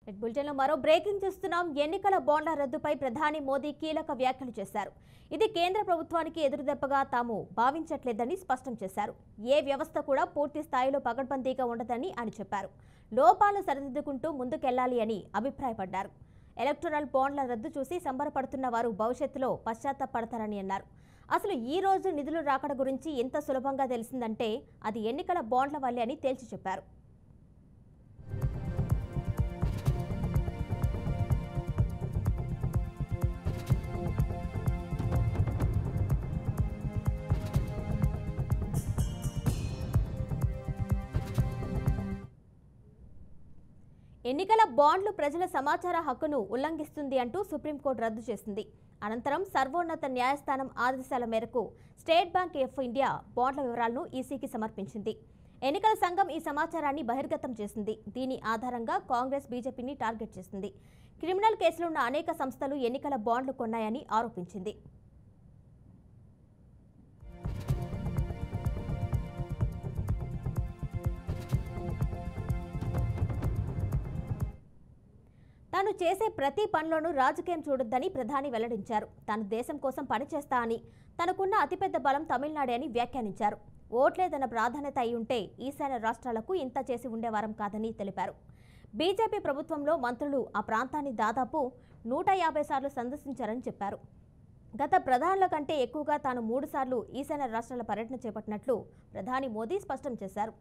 Red బులెటిన్లో మరో breaking చూస్తున్నాం. ఎన్నికల బాండ్ల రద్దుపై ప్రధాని మోదీ కీలక వ్యాఖ్యలు చేశారు. ఇది కేంద్ర ప్రభుత్వానికి ఎదురుదెబ్బగా తాము భావించట్లేదని స్పష్టం చేశారు. ఏ వ్యవస్థ కూడా పూర్తి స్థాయిలో పకడ్బందీగా ఉండదని ఆయన చెప్పారు. లోపాలు సరిదిద్దుకుంటూ ముందుకెళ్లాలి అని అభిప్రాయపడ్డారు. ఎలక్టోరల్ బాండ్ల రద్దు చూసి సంబరపడుతున్న వారు భవిష్యత్తులో పశ్చాత్తాపడతారని అన్నారు. అసలు ఈ రోజు నిధులు రాకడ గురించి ఎంత సులభంగా తెలిసిందంటే అది ఎన్నికల బాండ్ల వల్లే అని తేల్చి చెప్పారు. ఎన్నికల బాండ్లు ప్రజల సమాచార హక్కును ఉల్లంఘిస్తుంది అంటూ సుప్రీంకోర్టు రద్దు చేసింది. అనంతరం సర్వోన్నత న్యాయస్థానం ఆదేశాల మేరకు స్టేట్ బ్యాంక్ ఆఫ్ ఇండియా బాండ్ల వివరాలను ఈసీకి సమర్పించింది. ఎన్నికల సంఘం ఈ సమాచారాన్ని బహిర్గతం చేసింది. దీని ఆధారంగా కాంగ్రెస్ బీజేపీని టార్గెట్ చేసింది. క్రిమినల్ కేసులున్న అనేక సంస్థలు ఎన్నికల బాండ్లు కొన్నాయని ఆరోపించింది. తాను చేసే ప్రతి పనిలోనూ రాజకీయం చూడొద్దని ప్రధాని వెల్లడించారు. తాను దేశం కోసం పనిచేస్తా అని, తనకున్న అతిపెద్ద బలం తమిళనాడే అని వ్యాఖ్యానించారు. ఓట్లే తన ప్రాధాన్యత అయి ఉంటే ఈశాన్య రాష్ట్రాలకు ఇంత చేసి ఉండేవారం కాదని తెలిపారు. బీజేపీ ప్రభుత్వంలో మంత్రులు ఆ ప్రాంతాన్ని దాదాపు 150 సార్లు సందర్శించారని చెప్పారు. గత ప్రధానుల కంటే ఎక్కువగా తాను 3 సార్లు ఈశాన్య రాష్ట్రాల పర్యటన చేపట్టినట్లు ప్రధాని మోదీ స్పష్టం చేశారు.